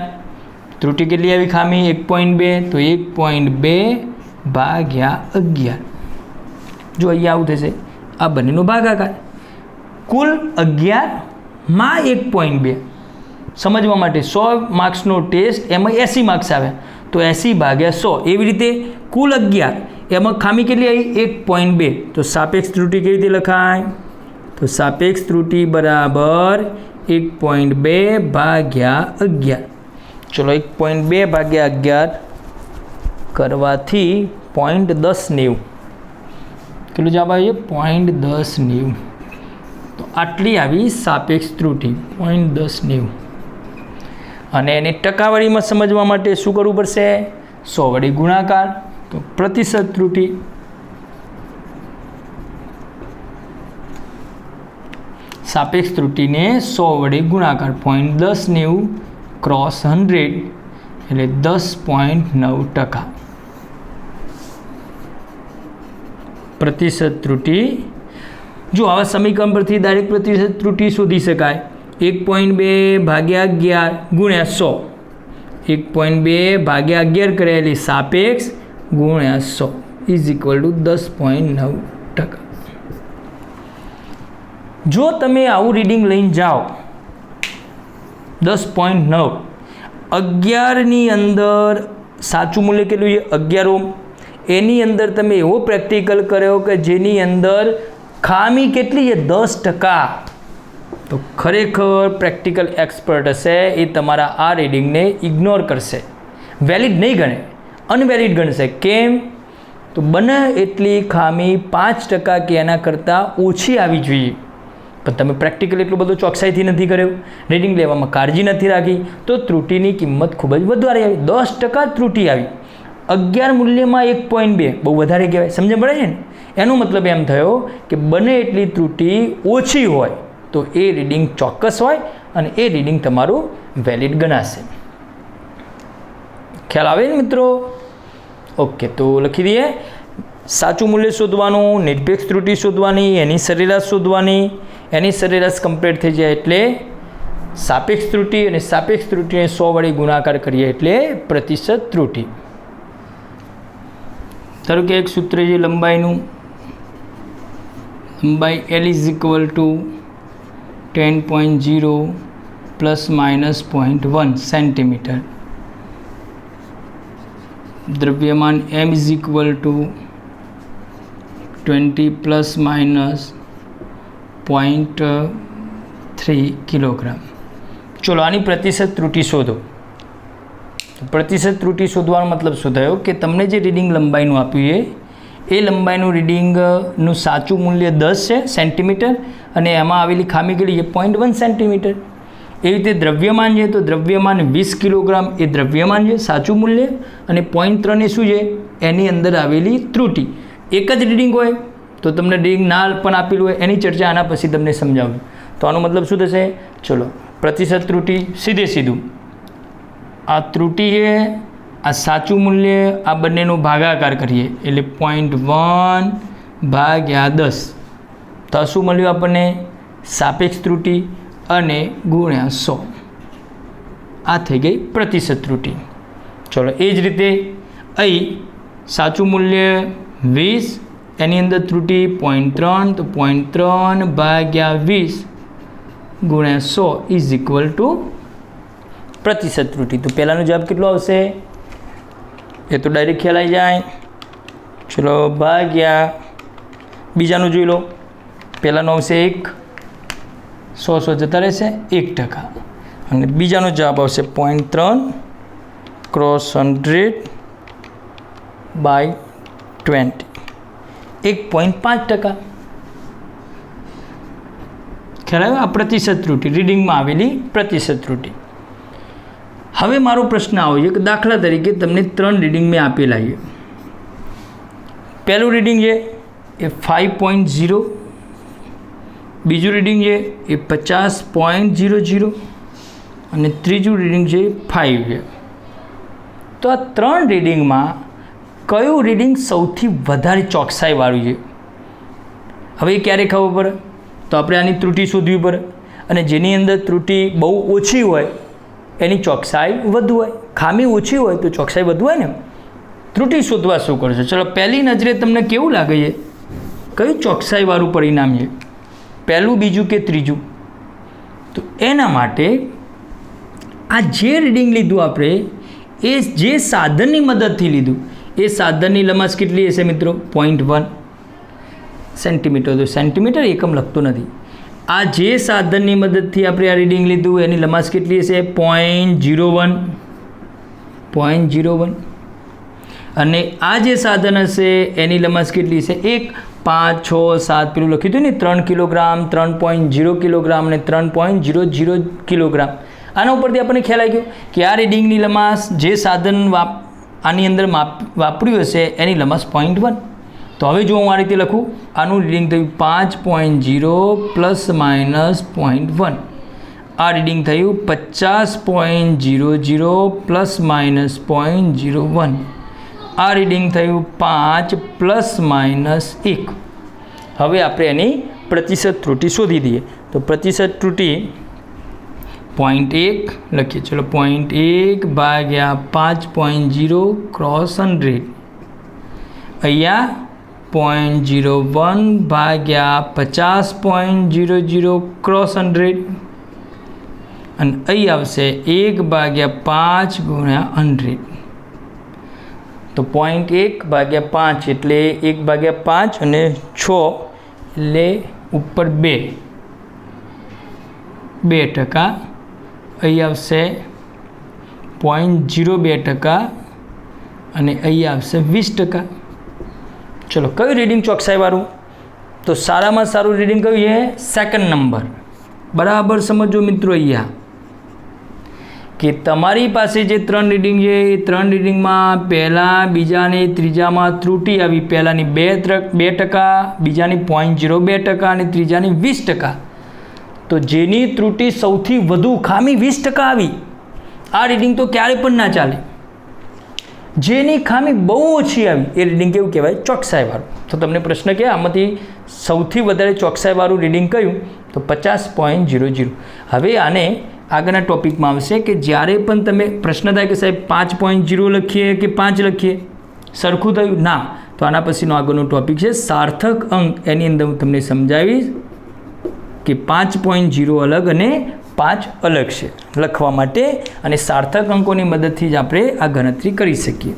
ત્રુટિ કેટલી આવી ખામી? 1.2, તો 1.2/11. જો અહીંયા આવું થશે, આ બંનેનો ભાગાકાર. કુલ 11 માં 1.2. સમજવા માટે 100 માર્ક્સનો ટેસ્ટ, એમાં 80 માર્ક્સ આવે, તો 80/100. એવી રીતે કુલ 11, એમાં ખામી કેટલી આવી? 1.2. તો સાપેક્ષ ત્રુટિ કેવી રીતે લખાય? તો સાપેક્ષ ત્રુટિ બરાબર 1.2/11. ચલો, 1.2/11 કરવાથી 0.1090. કેટલું જવાબ આવ્યો? 0.1090. તો આટલી આવી સાપેક્ષ ત્રુટિ 0.1090. અને એની ટકાવારીમાં સમજવા માટે શું કરવું પડશે? 100 વડે ગુણાકાર. તો પ્રતિશત ત્રુટિ સાપેક્ષ ત્રુટિને 100 વડે ગુણાકાર. 0.1090 × 100 એટલે 10.9%. પ્રતિશત ત્રુટિ. જો આવા સમીકરણ પરથી ડાયરેક્ટ પ્રતિશત ત્રુટિ શોધી શકાય. 1.2/11 ગુણ્યા 100. 1.2/11 કરેલી સાપેક્ષ ગુણ્યા 100 ઇઝ ઇક્વલ ટુ 10.9%. જો તમે આવું રીડિંગ લઈને જાઓ 10.9, 11ની અંદર સાચું મૂલ્ય કેટલું છે? 11 ઓહ્મ. એની અંદર તમે એવો પ્રેક્ટિકલ કર્યો કે જેની અંદર ખામી કેટલી છે? 10%. તો ખરેખર પ્રેક્ટિકલ એક્સપર્ટ હશે એ તમારા આ રીડિંગને ઇગ્નોર કરશે, વેલિડ નહીં ગણે, અનવેલિડ ગણશે. કેમ? તો બને એટલી ખામી 5% કે એના કરતાં ઓછી આવી જોઈએ, પણ તમે પ્રેક્ટિકલ એટલું બધું ચોકસાઈથી નથી કર્યો, રીડિંગ લેવામાં કાળજી નથી રાખી, તો ત્રુટિની કિંમત ખૂબ જ વધારે આવી. 10% ત્રુટિ આવી. 11 મૂલ્યમાં 1.2 બહુ વધારે કહેવાય. સમજ પડે છે ને? એનો મતલબ એમ થયો કે બને એટલી ત્રુટિ ઓછી હોય તો એ રીડિંગ ચોક્કસ હોય અને એ રીડિંગ તમારું વેલિડ ગણાશે. ખ્યાલ આવે ને મિત્રો? ઓકે, તો લખી દઈએ. સાચું મૂલ્ય શોધવાનું, નિરપેક્ષ ત્રુટિ શોધવાની, એની સરેરાશ શોધવાની. એની સરેરાશ કમ્પ્લીટ થઈ જાય એટલે સાપેક્ષ ત્રુટિ, અને સાપેક્ષ ત્રુટિને 100 વડે ગુણાકાર કરીએ એટલે પ્રતિશત ત્રુટિ. ધારો કે એક સૂત્ર છે લંબાઈનું. લંબાઈ L = 10.0 ± 0.1 સેન્ટીમીટર. દ્રવ્યમાન M = 20 ± 0.3 કિલોગ્રામ. ચલો, આની પ્રતિશત ત્રુટિ શોધો. પ્રતિશત ત્રુટિ શોધવાનો મતલબ શું થયો કે તમને જે રીડિંગ લંબાઈનું આપ્યું છે એ લંબાઈનું રીડિંગનું સાચું મૂલ્ય 10 છે સેન્ટીમીટર, અને એમાં આવેલી ખામી કેટલી છે? 0.1 સેન્ટીમીટર. એવી રીતે દ્રવ્યમાન છે, તો દ્રવ્યમાન 20 કિલોગ્રામ એ દ્રવ્યમાન છે સાચું મૂલ્ય, અને 0.3 એ શું છે? એની અંદર આવેલી ત્રુટિ. એક જ રીડિંગ હોય તો તમને રીડિંગ ના પણ આપેલું હોય, એની ચર્ચા આના પછી તમને સમજાવું. તો આનો મતલબ શું થશે? ચલો, પ્રતિશત ત્રુટિ સીધું આ ત્રુટિ છે, આ સાચું મૂલ્ય, આ બંનેનો ભાગાકાર કરીએ એટલે 0.1/10. તો શું મળ્યું આપણને? સાપેક્ષ ત્રુટિ અને ગુણ્યા 100. આ થઈ ગઈ પ્રતિશત ત્રુટિ. ચલો, એ જ રીતે અહીં સાચું મૂલ્ય 20, એની અંદર ત્રુટિ 0.3, તો 0.3/20 ગુણ્યા 100 ઇઝ ઇક્વલ ટુ પ્રતિશત ત્રુટિ. તો પહેલાંનો જવાબ કેટલો આવશે? એ તો ડાયરેક્ટ ખ્યાલ આવી જાય. ચલો, ભાગ્યા બીજાનું જોઈ લો. પહેલાંનો આવશે 1, 100 જતા રહેશે 1%, અને બીજાનો જવાબ આવશે 0.3 × 100/20, 1.5%. ખ્યાલ આવ્યો? આ પ્રતિશત ત્રુટિ, રીડિંગમાં આવેલી પ્રતિશત ત્રુટિ. હવે મારો પ્રશ્ન આવ્યો છે કે દાખલા તરીકે તમને 3 રીડિંગ મેં આપેલા છે. પહેલું રીડિંગ છે એ 5.0, બીજું રીડિંગ છે એ 50.00 અને ત્રીજું રીડિંગ છે 5 છે. તો આ 3 રીડિંગમાં કયું રીડિંગ સૌથી વધારે ચોકસાઈવાળું છે? હવે એ ક્યારે ખબર પડે? તો આપણે આની ત્રુટિ શોધવી પડે, અને જેની અંદર ત્રુટિ બહુ ઓછી હોય એની ચોકસાઈ વધુ હોય, ખામી ઓછી હોય તો ચોકસાઈ વધુ હોય ને. ત્રુટિ શોધવા શું કરશો? ચલો, પહેલી નજરે તમને કેવું લાગે છે? કયું ચોકસાઈવાળું પરિણામ છે? પહેલું, બીજું કે ત્રીજું? તો એના માટે આ જે રીડિંગ લીધું આપણે, એ જે સાધનની મદદથી લીધું, એ સાધનની લંબાઈ કેટલી હશે મિત્રો? 0.1 સેન્ટીમીટર. તો સેન્ટીમીટર એકમ લખતો નથી. આ જે સાધનની મદદથી આપણે આ રીડિંગ લીધું એની લંબાઈ કેટલી હશે? 0.01. અને આ જે સાધન હશે એની લંબાઈ કેટલી હશે? 1, 5, 6, 7 પેલું લખ્યું હતું ને 3 કિલોગ્રામ, 3.0 કિલોગ્રામ અને 3.00 કિલોગ્રામ. આના ઉપરથી આપણને ખ્યાલ આવી ગયો કે આ રીડિંગની લંબાઈ જે સાધન આની અંદર વાપર્યું હશે એની લંબાઈ 0.1. તો હવે જો હું આ રીતે લખું, આનું રીડિંગ થયું 5.0 પ્લસ માઇનસ 0.1. આ રીડિંગ થયું 50.00 પ્લસ માઇનસ 0.01. આ રીડિંગ થયું 5 પ્લસ માઇનસ 1. હવે આપણે એની પ્રતિશત ત્રુટિ શોધી દઈએ. તો પ્રતિશત ત્રુટિ 0.1 લખીએ. ચલો, 0.1 ભાગ્યા 5.0 ક્રોસ 100. અહીંયા 0.01 ભાગ્યા 50.00 ક્રોસ 100. અને અહીં આવશે 1 ભાગ્યા 5 ગુણ્યા 100. તો 0.1 ભાગ્યા 5 એટલે 1 ભાગ્યા 5 અને 6 એટલે ઉપર 2%. અહીં આવશે 0.02% અને અહીં આવશે 20%. ચલો, કયું રીડિંગ ચોકસાઈવાળું? તો સારામાં સારું રીડિંગ કયું છે? Second number. બરાબર સમજો મિત્રો અહીંયા કે તમારી પાસે જે 3 રીડિંગ છે એ 3 રીડિંગમાં પહેલાં, બીજા અને ત્રીજામાં ત્રુટિ આવી. પહેલાંની 2%, બીજાની 0.02% અને ત્રીજાની 20%. તો જેની ત્રુટિ સૌથી વધુ ખામી 20% આવી, આ રીડિંગ તો ક્યારે પણ ના ચાલે. જેની ખામી બહુ ઓછી આવી એ રીડિંગ કેવું કહેવાય? ચોકસાઈવાળું. તો તમને પ્રશ્ન કે આમાંથી સૌથી વધારે ચોકસાઈવાળું રીડિંગ કયું? તો 50.00. હવે આને આગળના ટોપિકમાં આવશે કે જ્યારે પણ તમે પ્રશ્ન થાય કે સાહેબ 5.0 લખીએ કે 5 લખીએ, સરખું થયું ના? તો આના પછીનો આગળનો ટોપિક છે સાર્થક અંક. એની અંદર હું તમને સમજાવીશ કે 5.0 અલગ અને 5 અલગ છે લખવા માટે, અને સાર્થક અંકોની મદદથી જ આપણે આ ગણતરી કરી શકીએ.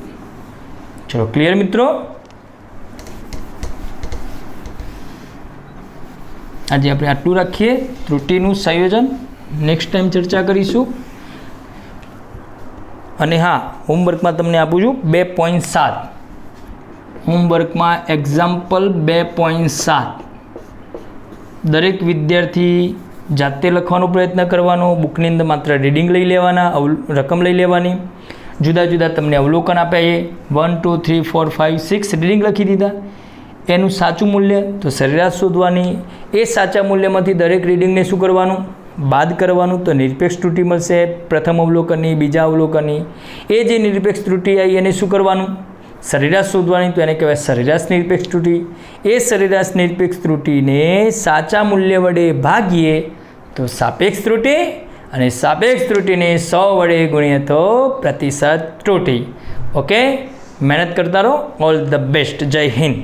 ચલો, ક્લિયર મિત્રો? આજે આપણે આટલું રાખીએ. ત્રુટિનું સંયોજન નેક્સ્ટ ટાઈમ ચર્ચા કરીશું. અને હા, હોમવર્કમાં તમને આપું છું 2.7. હોમવર્કમાં એક્ઝામ્પલ 2.7 દરેક વિદ્યાર્થી જાતે લખવાનો પ્રયત્ન કરવાનો. બુકની અંદર માત્ર રીડિંગ લઈ લેવાના, રકમ લઈ લેવાની. જુદા જુદા તમને અવલોકન આપ્યા છે. 1, 2, 3, 4, 5, 6 રીડિંગ લખી દીધા. એનું સાચું મૂલ્ય તો સરેરાશ શોધવાની. એ સાચા મૂલ્યમાંથી દરેક રીડિંગને શું કરવાનું? બાદ કરવાનું. તો નિરપેક્ષ ત્રુટિ મળશે પ્રથમ અવલોકનની, બીજા અવલોકનની. એ જે નિરપેક્ષ ત્રુટિ આવી એને શું કરવાનું? સરેરાશ શોધવાની. તો એને કહેવાય સરેરાશ નિરપેક્ષ ત્રુટિ. એ સરેરાશ નિરપેક્ષ ત્રુટિને સાચા મૂલ્ય વડે ભાગીએ તો સાપેક્ષ ત્રુટિ, અને સાપેક્ષ ત્રુટિને 100 વડે ગુણીએ તો પ્રતિશત ત્રુટિ. ઓકે, મહેનત કરતા રહો. All the best. જય હિન્દ.